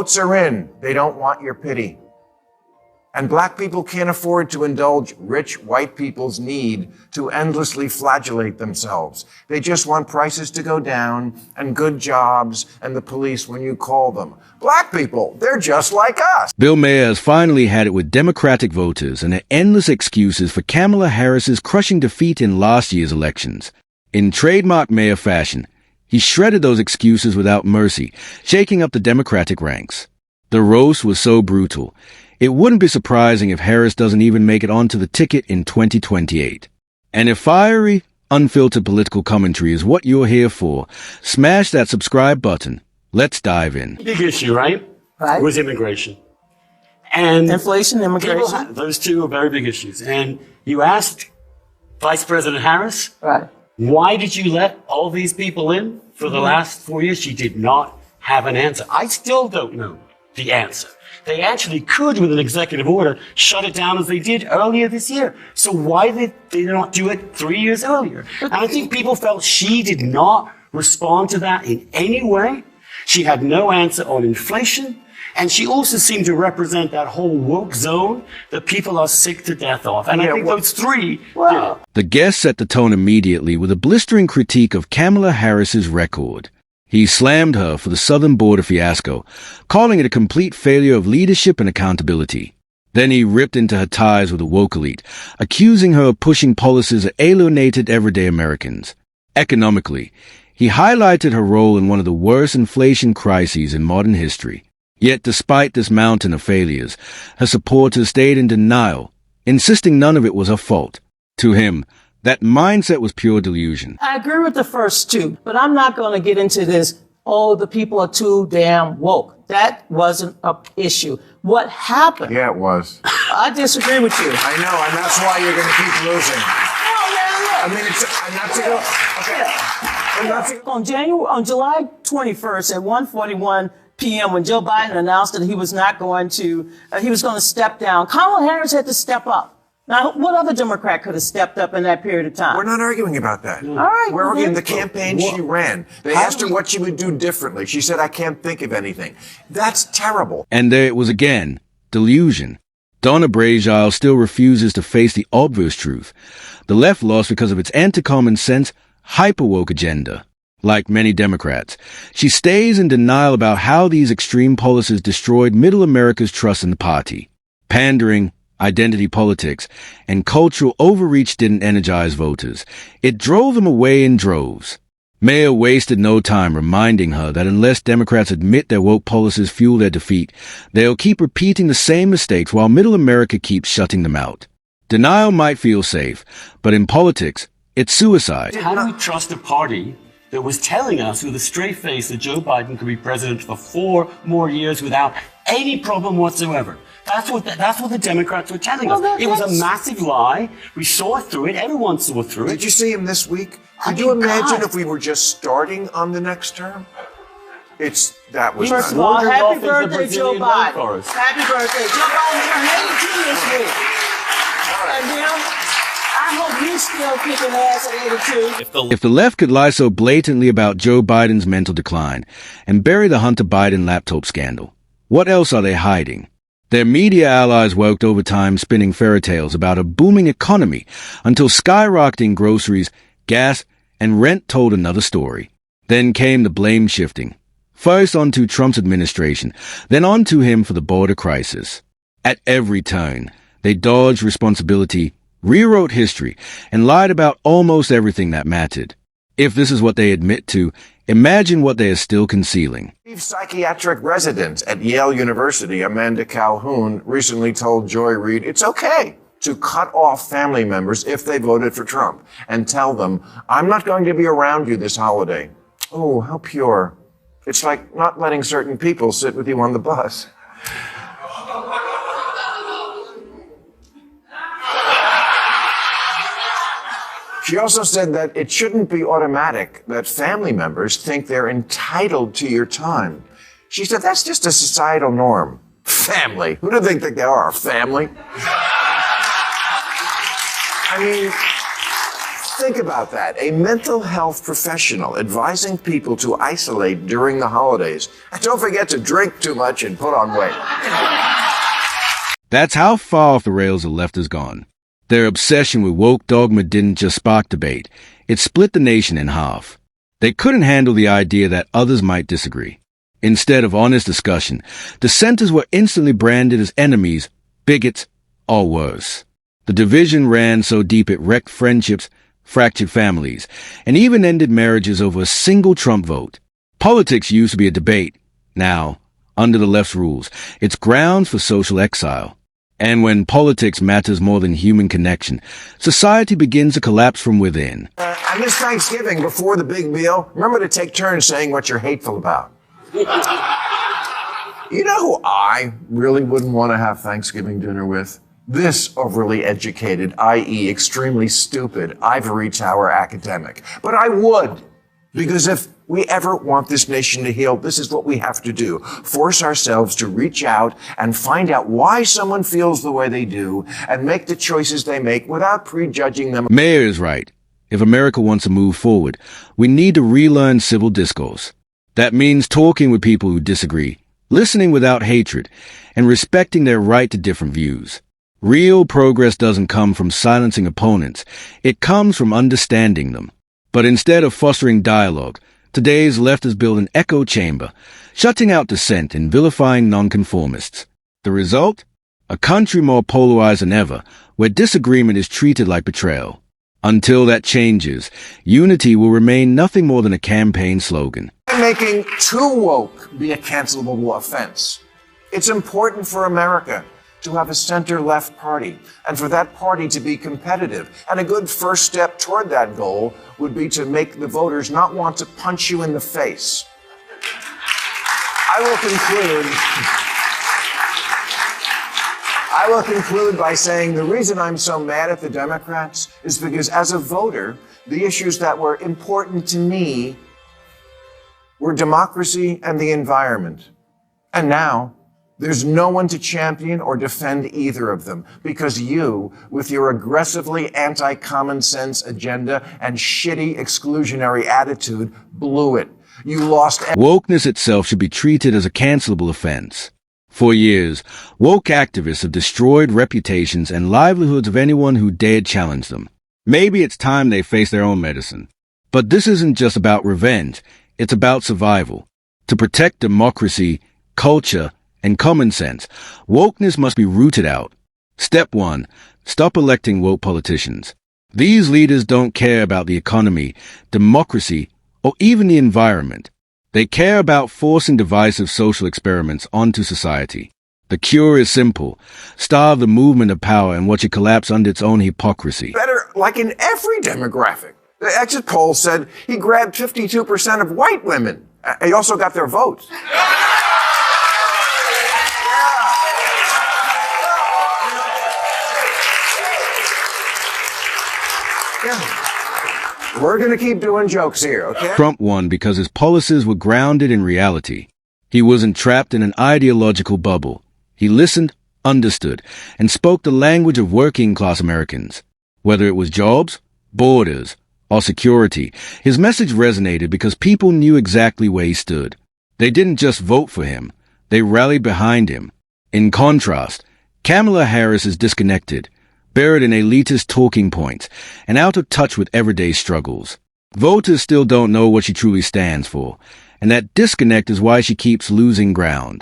votes are in. They don't want your pity. And black people can't afford to indulge rich white people's need to endlessly flagellate themselves. They just want prices to go down and good jobs and the police when you call them. Black people, they're just like us. Bill Maher has finally had it with Democratic voters and their endless excuses for Kamala Harris's crushing defeat in last year's elections. In trademark Maher fashion, he shredded those excuses without mercy, shaking up the Democratic ranks. The roast was so brutal, it wouldn't be surprising if Harris doesn't even make it onto the ticket in 2028. And if fiery, unfiltered political commentary is what you're here for, smash that subscribe button. Let's dive in. Big issue, right? Right. Was immigration. And inflation, immigration. Those two are very big issues. And you asked Vice President Harris, Right. why did you let all these people in for the last 4 years? She did not have an answer. I still don't know the answer. They actually could, with an executive order, shut it down as they did earlier this year. So why did they not do it 3 years earlier? And I think people felt she did not respond to that in any way. She had no answer on inflation. And she also seemed to represent that whole woke zone that people are sick to death of. And I think those three did it. The guest set the tone immediately with a blistering critique of Kamala Harris's record. He slammed her for the southern border fiasco, calling it a complete failure of leadership and accountability. Then he ripped into her ties with the woke elite, accusing her of pushing policies that alienated everyday Americans. Economically, he highlighted her role in one of the worst inflation crises in modern history. Yet despite this mountain of failures, her supporters stayed in denial, insisting none of it was her fault. To him, that mindset was pure delusion. I agree with the first two, but I'm not going to get into this, oh, the people are too damn woke. That wasn't an issue. What happened? Yeah, it was. I disagree with you. I know, and that's why you're going to keep losing. Oh, I mean, it's not to go. Okay. Not to go. On July 21st at 1:41 p.m., when Joe Biden announced that he was not going to, he was going to step down, Kamala Harris had to step up. Now, what other Democrat could have stepped up in that period of time? We're not arguing about that. All right. We're well, arguing the then- campaign she ran. They asked her what she would do differently. She said, I can't think of anything. That's terrible. And there it was again, delusion. Donna Brazile still refuses to face the obvious truth. The left lost because of its anti-common sense, hyper-woke agenda. Like many Democrats, she stays in denial about how these extreme policies destroyed middle America's trust in the party. Pandering, identity politics, and cultural overreach didn't energize voters. It drove them away in droves. Maher wasted no time reminding her that unless Democrats admit their woke policies fuel their defeat, they'll keep repeating the same mistakes while middle America keeps shutting them out. Denial might feel safe, but in politics, it's suicide. How do we trust a party that was telling us with a straight face that Joe Biden could be president for 4 more years without any problem whatsoever? That's what the Democrats were telling us. It was a massive lie. We saw through it. Everyone saw through it. Did you see him this week? Could I you mean, imagine God. if we were just starting on the next term? That was First of not. all, Wandered happy off into the birthday, Joe Brazilian Biden. rainforest. Happy birthday. Joe Biden turned 82 this week. And then, I hope he's still kicking ass at 82. If the left could lie so blatantly about Joe Biden's mental decline and bury the Hunter Biden laptop scandal, what else are they hiding? Their media allies worked overtime spinning fairy tales about a booming economy until skyrocketing groceries, gas, and rent told another story. Then came the blame shifting. First onto Trump's administration, then onto him for the border crisis. At every turn, they dodged responsibility, rewrote history, and lied about almost everything that mattered. If this is what they admit to, imagine what they are still concealing. Chief psychiatric resident at Yale University, Amanda Calhoun, recently told Joy Reid it's okay to cut off family members if they voted for Trump and tell them, I'm not going to be around you this holiday. Oh, how pure. It's like not letting certain people sit with you on the bus. She also said that it shouldn't be automatic that family members think they're entitled to your time. She said that's just a societal norm. Family. Who do they think they are? Family? I mean, Think about that. A mental health professional advising people to isolate during the holidays. And don't forget to drink too much and put on weight. That's how far off the rails the left has gone. Their obsession with woke dogma didn't just spark debate. It split the nation in half. They couldn't handle the idea that others might disagree. Instead of honest discussion, dissenters were instantly branded as enemies, bigots, or worse. The division ran so deep it wrecked friendships, fractured families, and even ended marriages over a single Trump vote. Politics used to be a debate. Now, under the left's rules, it's grounds for social exile. And when politics matters more than human connection, society begins to collapse from within. And this Thanksgiving, before the big meal, remember to take turns saying what you're hateful about. You know who I really wouldn't want to have Thanksgiving dinner with? This overly educated, i.e. extremely stupid, ivory tower academic. But I would, because if we ever want this nation to heal, this is what we have to do. Force ourselves to reach out and find out why someone feels the way they do and make the choices they make without prejudging them. Maher is right. If America wants to move forward, we need to relearn civil discourse. That means talking with people who disagree, listening without hatred, and respecting their right to different views. Real progress doesn't come from silencing opponents. It comes from understanding them. But instead of fostering dialogue, today's left has built an echo chamber, shutting out dissent and vilifying nonconformists. The result? A country more polarized than ever, where disagreement is treated like betrayal. Until that changes, unity will remain nothing more than a campaign slogan. Making too woke be a cancelable offense. It's important for America to have a center-left party, and for that party to be competitive. And a good first step toward that goal would be to make the voters not want to punch you in the face. I will conclude by saying the reason I'm so mad at the Democrats is because as a voter, the issues that were important to me were democracy and the environment. And now, there's no one to champion or defend either of them because you, with your aggressively anti-common sense agenda and shitty exclusionary attitude, blew it. You lost. Wokeness itself should be treated as a cancelable offense. For years, woke activists have destroyed reputations and livelihoods of anyone who dared challenge them. Maybe it's time they face their own medicine. But this isn't just about revenge. It's about survival. To protect democracy, culture, and common sense, wokeness must be rooted out. Step 1. Stop electing woke politicians. These leaders don't care about the economy, democracy, or even the environment. They care about forcing divisive social experiments onto society. The cure is simple. Starve the movement of power and watch it collapse under its own hypocrisy. Better, like in every demographic. The exit poll said he grabbed 52% of white women. He also got their votes. Yeah. We're going to keep doing jokes here, okay? Trump won because his policies were grounded in reality. He wasn't trapped in an ideological bubble. He listened, understood, and spoke the language of working-class Americans. Whether it was jobs, borders, or security, his message resonated because people knew exactly where he stood. They didn't just vote for him. They rallied behind him. In contrast, Kamala Harris is disconnected, buried in elitist talking points, and out of touch with everyday struggles. Voters still don't know what she truly stands for, and that disconnect is why she keeps losing ground.